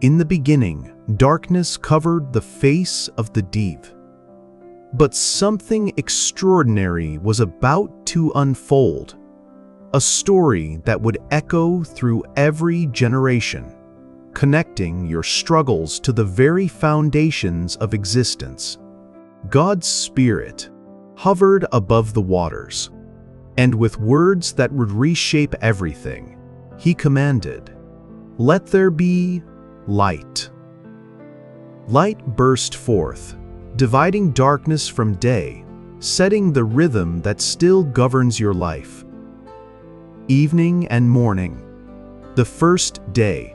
In the beginning, darkness covered the face of the deep. But something extraordinary was about to unfold, a story that would echo through every generation, connecting your struggles to the very foundations of existence. God's Spirit hovered above the waters, and with words that would reshape everything, He commanded, "Let there be light." Light burst forth, dividing darkness from day, setting the rhythm that still governs your life. Evening and morning, the first day,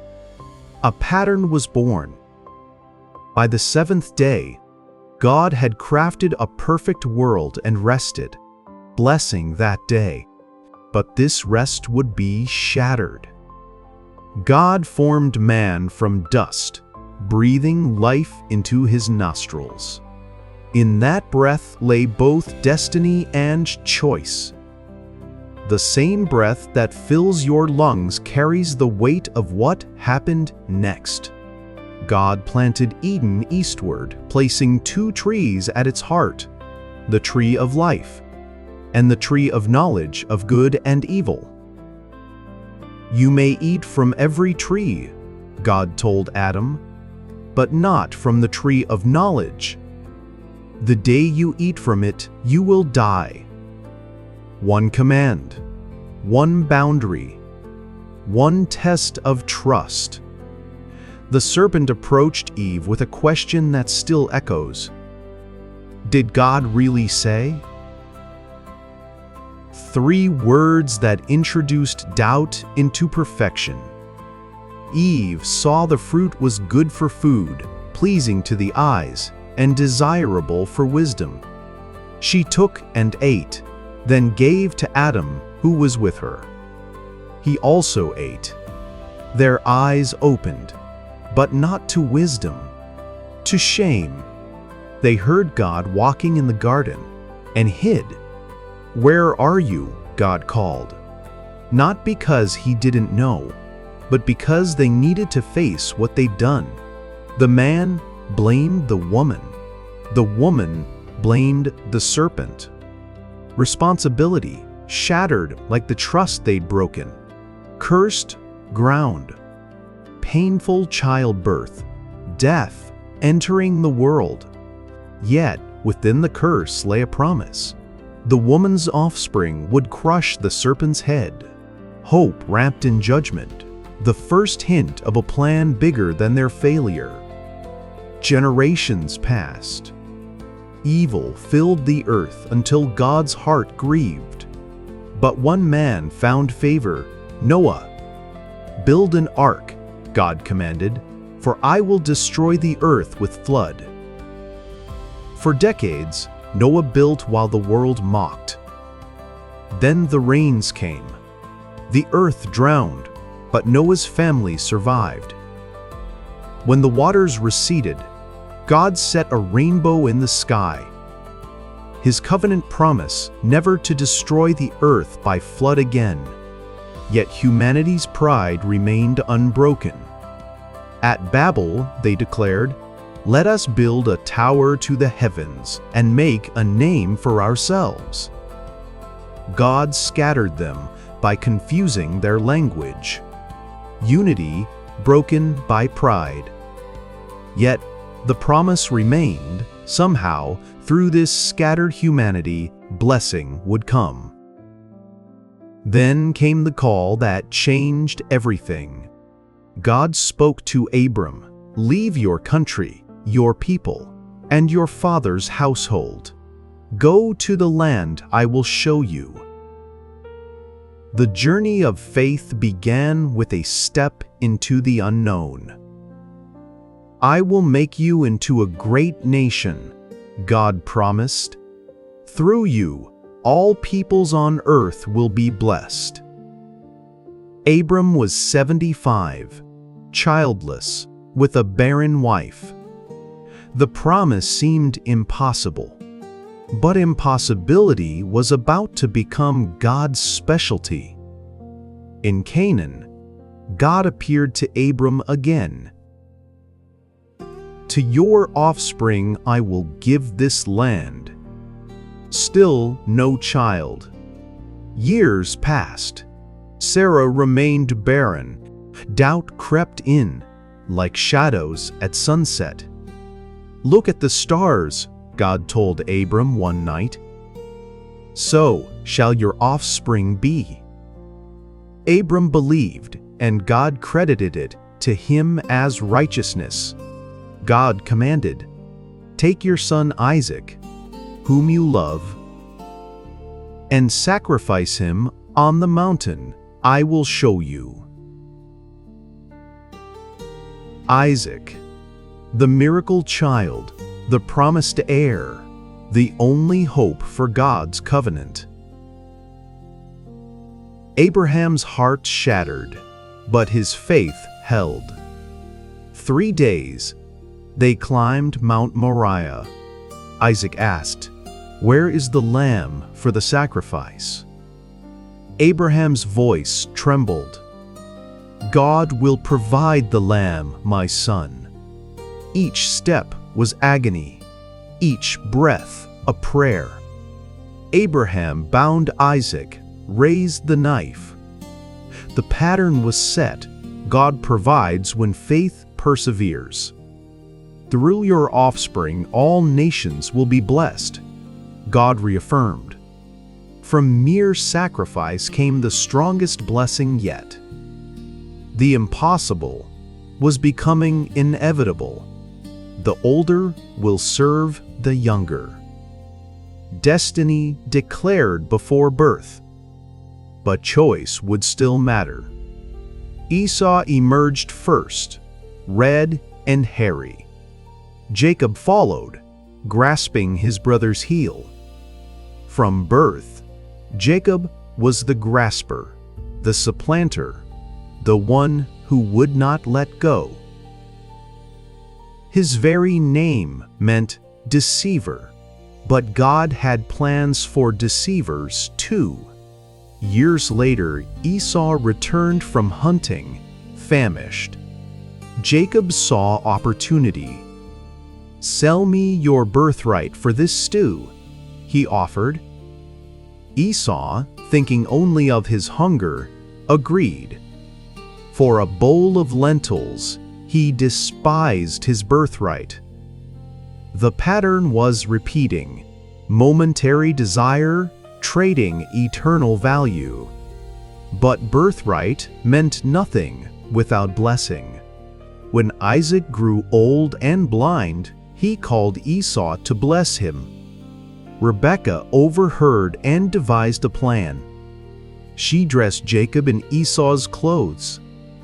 a pattern was born. By the seventh day, God had crafted a perfect world and rested, blessing that day. But this rest would be shattered. God formed man from dust, breathing life into his nostrils. In that breath lay both destiny and choice. The same breath that fills your lungs carries the weight of what happened next. God planted Eden eastward, placing two trees at its heart, the tree of life and the tree of knowledge of good and evil. "You may eat from every tree," God told Adam, "but not from the tree of knowledge. The day you eat from it, you will die." One command, one boundary, one test of trust. The serpent approached Eve with a question that still echoes. Did God really say? 3 words that introduced doubt into perfection. Eve saw the fruit was good for food, pleasing to the eyes, and desirable for wisdom. She took and ate, then gave to Adam, who was with her. He also ate. Their eyes opened, but not to wisdom, to shame. They heard God walking in the garden and hid. "Where are you?" God called. Not because He didn't know, but because they needed to face what they'd done. The man blamed the woman. The woman blamed the serpent. Responsibility shattered like the trust they'd broken. Cursed ground. Painful childbirth. Death entering the world. Yet, within the curse lay a promise. The woman's offspring would crush the serpent's head. Hope wrapped in judgment. The first hint of a plan bigger than their failure. Generations passed. Evil filled the earth until God's heart grieved. But one man found favor, Noah. "Build an ark," God commanded, "for I will destroy the earth with flood." For decades, Noah built while the world mocked. Then the rains came. The earth drowned, but Noah's family survived. When the waters receded, God set a rainbow in the sky. His covenant promise never to destroy the earth by flood again. Yet humanity's pride remained unbroken. At Babel, they declared, "Let us build a tower to the heavens and make a name for ourselves." God scattered them by confusing their language. Unity broken by pride. Yet the promise remained. Somehow, through this scattered humanity, blessing would come. Then came the call that changed everything. God spoke to Abram, "Leave your country, your people, and your father's household. Go to the land I will show you." The journey of faith began with a step into the unknown. "I will make you into a great nation," God promised. "Through you, all peoples on earth will be blessed." Abram was 75, childless, with a barren wife. The promise seemed impossible. But impossibility was about to become God's specialty. In Canaan, God appeared to Abram again. To your offspring I will give this land. Still no child. Years passed. Sarah remained barren. Doubt crept in, like shadows at sunset. Look at the stars, God told Abram one night. So shall your offspring be. Abram believed, and God credited it to him as righteousness. God commanded, "Take your son Isaac, whom you love, and sacrifice him on the mountain I will show you." Isaac, the miracle child, the promised heir, the only hope for God's covenant. Abraham's heart shattered, but his faith held. 3 days, they climbed Mount Moriah. Isaac asked, "Where is the lamb for the sacrifice?" Abraham's voice trembled. "God will provide the lamb, my son." Each step was agony, each breath a prayer. Abraham bound Isaac, raised the knife. The pattern was set. God provides when faith perseveres. Through your offspring, all nations will be blessed, God reaffirmed. From mere sacrifice came the strongest blessing yet. The impossible was becoming inevitable. The older will serve the younger. Destiny declared before birth, but choice would still matter. Esau emerged first, red and hairy. Jacob followed, grasping his brother's heel. From birth, Jacob was the grasper, the supplanter, the one who would not let go. His very name meant deceiver, but God had plans for deceivers too. Years later, Esau returned from hunting, famished. Jacob saw opportunity. "Sell me your birthright for this stew," he offered. Esau, thinking only of his hunger, agreed. For a bowl of lentils, he despised his birthright. The pattern was repeating: momentary desire, trading eternal value. But birthright meant nothing without blessing. When Isaac grew old and blind, he called Esau to bless him. Rebekah overheard and devised a plan. She dressed Jacob in Esau's clothes,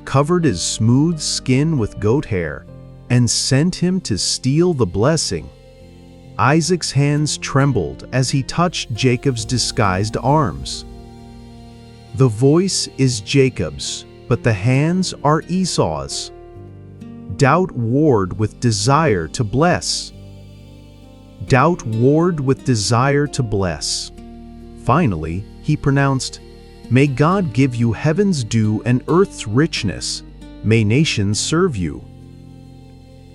covered his smooth skin with goat hair, and sent him to steal the blessing. Isaac's hands trembled as he touched Jacob's disguised arms. The voice is Jacob's, but the hands are Esau's. Doubt warred with desire to bless. Doubt warred with desire to bless. Finally, he pronounced, "May God give you heaven's dew and earth's richness. May nations serve you."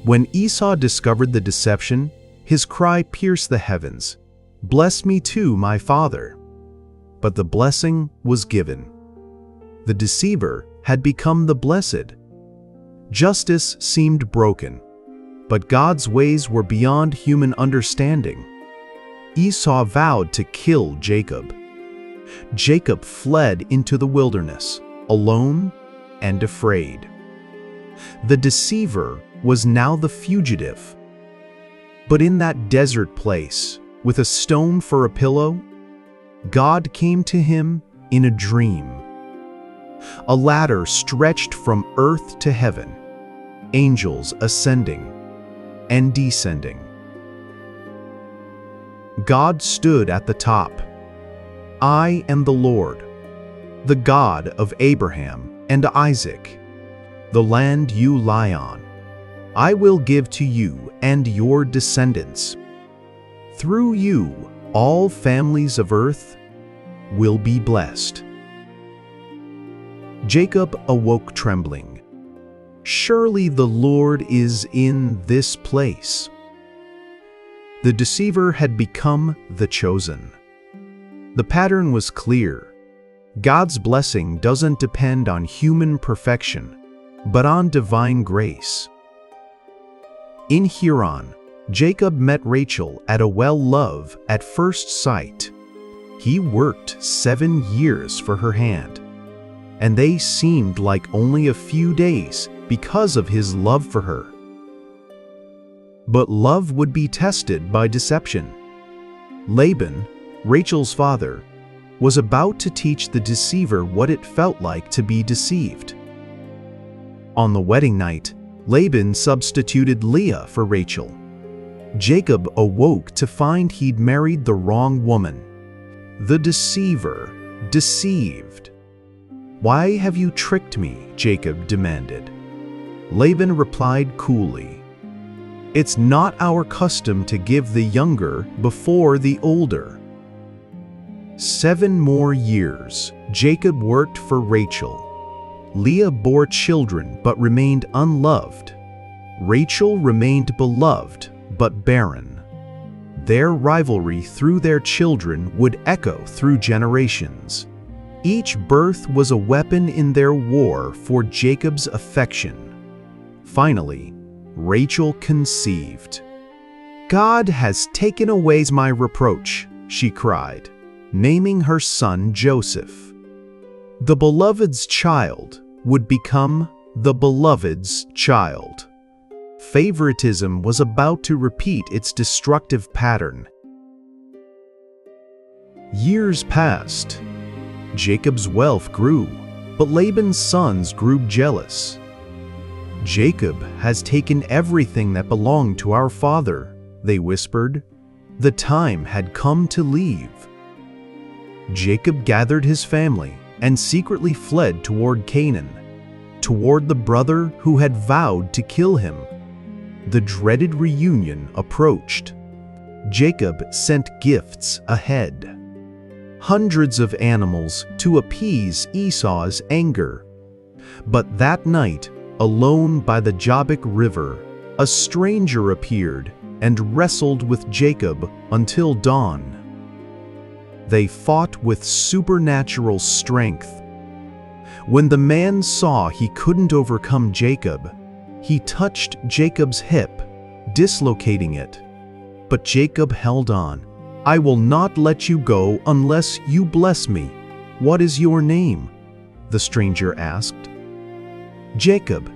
When Esau discovered the deception, his cry pierced the heavens, "Bless me too, my father." But the blessing was given. The deceiver had become the blessed. Justice seemed broken, but God's ways were beyond human understanding. Esau vowed to kill Jacob. Jacob fled into the wilderness, alone and afraid. The deceiver was now the fugitive. But in that desert place, with a stone for a pillow, God came to him in a dream. A ladder stretched from earth to heaven, angels ascending and descending. God stood at the top. "I am the Lord, the God of Abraham and Isaac. The land you lie on, I will give to you and your descendants. Through you, all families of earth will be blessed." Jacob awoke trembling. Surely the Lord is in this place. The deceiver had become the chosen. The pattern was clear. God's blessing doesn't depend on human perfection, but on divine grace. In Haran, Jacob met Rachel at a well at first sight. He worked 7 years for her hand, and they seemed like only a few days because of his love for her. But love would be tested by deception. Laban, Rachel's father, was about to teach the deceiver what it felt like to be deceived. On the wedding night, Laban substituted Leah for Rachel. Jacob awoke to find he'd married the wrong woman. The deceiver deceived. "Why have you tricked me?" Jacob demanded. Laban replied coolly, "It's not our custom to give the younger before the older." 7 more years, Jacob worked for Rachel. Leah bore children but remained unloved. Rachel remained beloved but barren. Their rivalry through their children would echo through generations. Each birth was a weapon in their war for Jacob's affection. Finally, Rachel conceived. "God has taken away my reproach," she cried, naming her son Joseph. The beloved's child would become the beloved's child. Favoritism was about to repeat its destructive pattern. Years passed. Jacob's wealth grew, but Laban's sons grew jealous. "Jacob has taken everything that belonged to our father," they whispered. The time had come to leave. Jacob gathered his family and secretly fled toward Canaan, toward the brother who had vowed to kill him. The dreaded reunion approached. Jacob sent gifts ahead. Hundreds of animals to appease Esau's anger. But that night, alone by the Jabbok River, a stranger appeared and wrestled with Jacob until dawn. They fought with supernatural strength. When the man saw he couldn't overcome Jacob, he touched Jacob's hip, dislocating it. But Jacob held on. "I will not let you go unless you bless me." "What is your name?" the stranger asked. "Jacob,"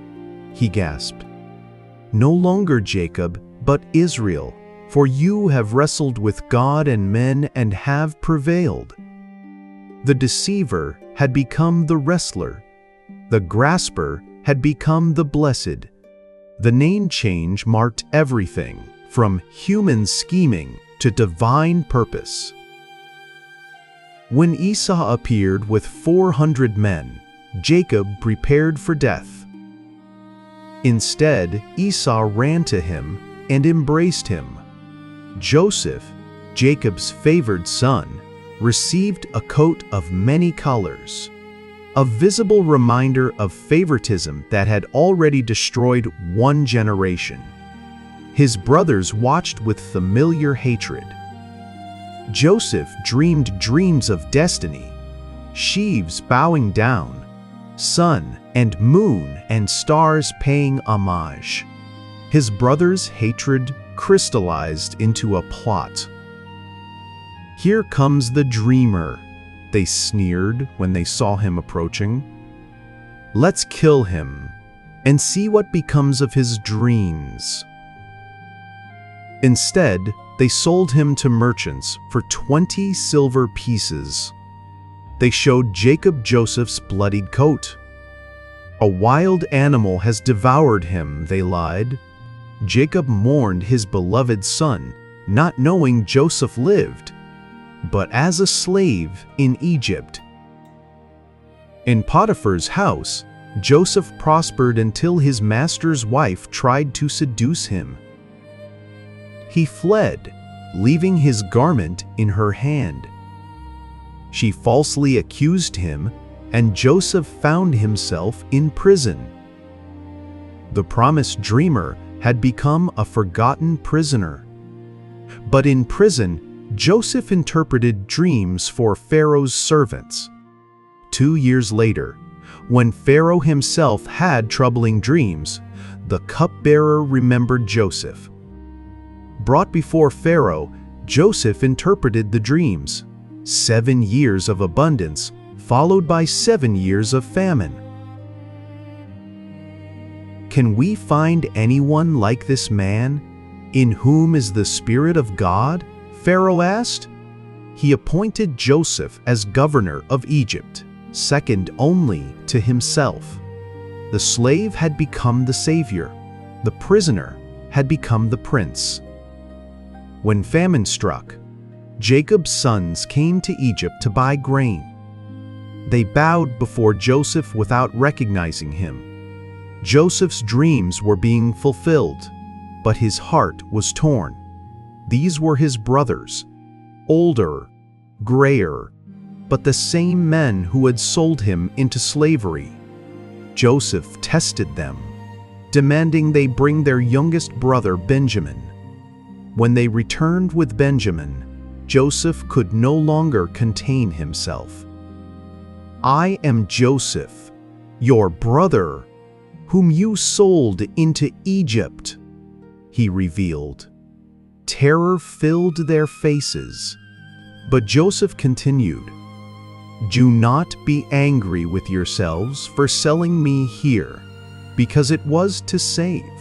he gasped. "No longer Jacob, but Israel, for you have wrestled with God and men and have prevailed." The deceiver had become the wrestler. The grasper had become the blessed. The name change marked everything, from human scheming to divine purpose. When Esau appeared with 400 men, Jacob prepared for death. Instead, Esau ran to him and embraced him. Joseph, Jacob's favored son, received a coat of many colors, a visible reminder of favoritism that had already destroyed one generation. His brothers watched with familiar hatred. Joseph dreamed dreams of destiny, sheaves bowing down, sun and moon and stars paying homage. His brothers' hatred crystallized into a plot. "Here comes the dreamer," they sneered when they saw him approaching. "Let's kill him and see what becomes of his dreams." Instead, they sold him to merchants for 20 silver pieces. They showed Jacob Joseph's bloodied coat. "A wild animal has devoured him," they lied. Jacob mourned his beloved son, not knowing Joseph lived, but as a slave in Egypt. In Potiphar's house, Joseph prospered until his master's wife tried to seduce him. He fled, leaving his garment in her hand. She falsely accused him, and Joseph found himself in prison. The promised dreamer had become a forgotten prisoner. But in prison, Joseph interpreted dreams for Pharaoh's servants. 2 years later, when Pharaoh himself had troubling dreams, the cupbearer remembered Joseph. Brought before Pharaoh, Joseph interpreted the dreams: 7 years of abundance, followed by 7 years of famine. Can we find anyone like this man? In whom is the Spirit of God? Pharaoh asked. He appointed Joseph as governor of Egypt, second only to himself. The slave had become the savior. The prisoner had become the prince. When famine struck, Jacob's sons came to Egypt to buy grain. They bowed before Joseph without recognizing him. Joseph's dreams were being fulfilled, but his heart was torn. These were his brothers, older, grayer, but the same men who had sold him into slavery. Joseph tested them, demanding they bring their youngest brother Benjamin. When they returned with Benjamin, Joseph could no longer contain himself. "I am Joseph, your brother, whom you sold into Egypt," he revealed. Terror filled their faces. But Joseph continued, "Do not be angry with yourselves for selling me here, because it was to save.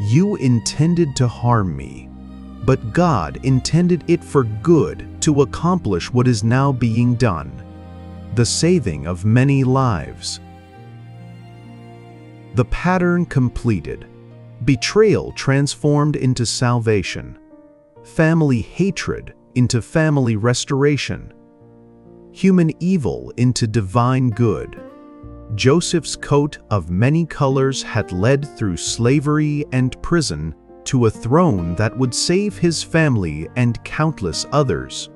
You intended to harm me, but God intended it for good to accomplish what is now being done, the saving of many lives." The pattern completed. Betrayal transformed into salvation. Family hatred into family restoration. Human evil into divine good. Joseph's coat of many colors had led through slavery and prison to a throne that would save his family and countless others.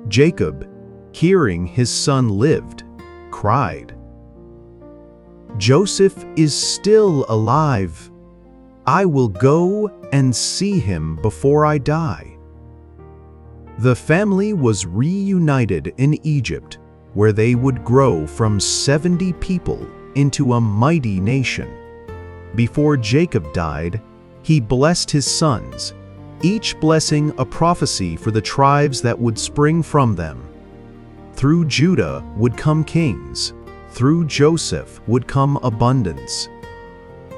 Jacob, hearing his son lived, cried, "Joseph is still alive. I will go and see him before I die." The family was reunited in Egypt, where they would grow from 70 people into a mighty nation. Before Jacob died, he blessed his sons, each blessing a prophecy for the tribes that would spring from them. Through Judah would come kings. Through Joseph would come abundance.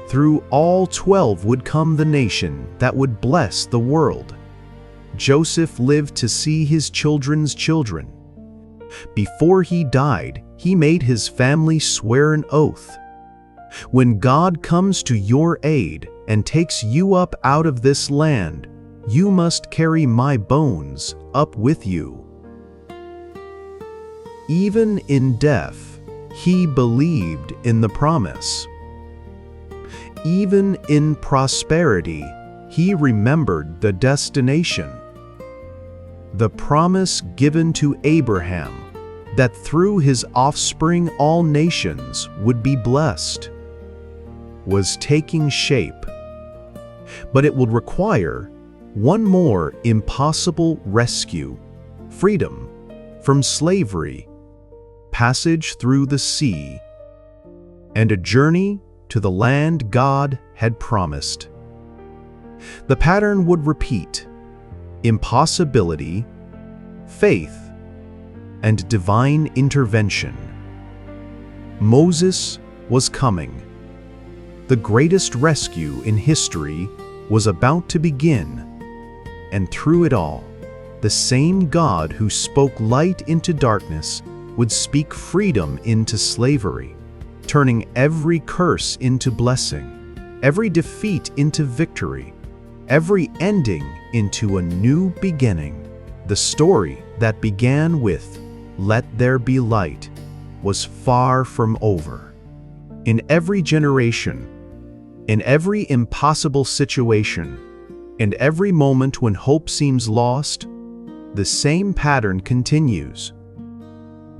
Through all 12 would come the nation that would bless the world. Joseph lived to see his children's children. Before he died, he made his family swear an oath. "When God comes to your aid and takes you up out of this land, you must carry my bones up with you." Even in death, he believed in the promise. Even in prosperity, he remembered the destination. The promise given to Abraham, that through his offspring all nations would be blessed, was taking shape. But it would require one more impossible rescue: freedom from slavery, passage through the sea, and a journey to the land God had promised. The pattern would repeat: impossibility, faith, and divine intervention. Moses was coming. The greatest rescue in history was about to begin, and through it all, the same God who spoke light into darkness would speak freedom into slavery, turning every curse into blessing, every defeat into victory, every ending into a new beginning. The story that began with "Let there be light" was far from over. In every generation, in every impossible situation, and every moment when hope seems lost, the same pattern continues.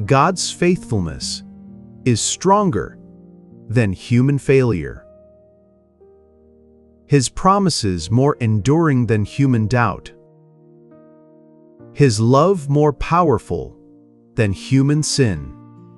God's faithfulness is stronger than human failure. His promises more enduring than human doubt. His love more powerful than human sin.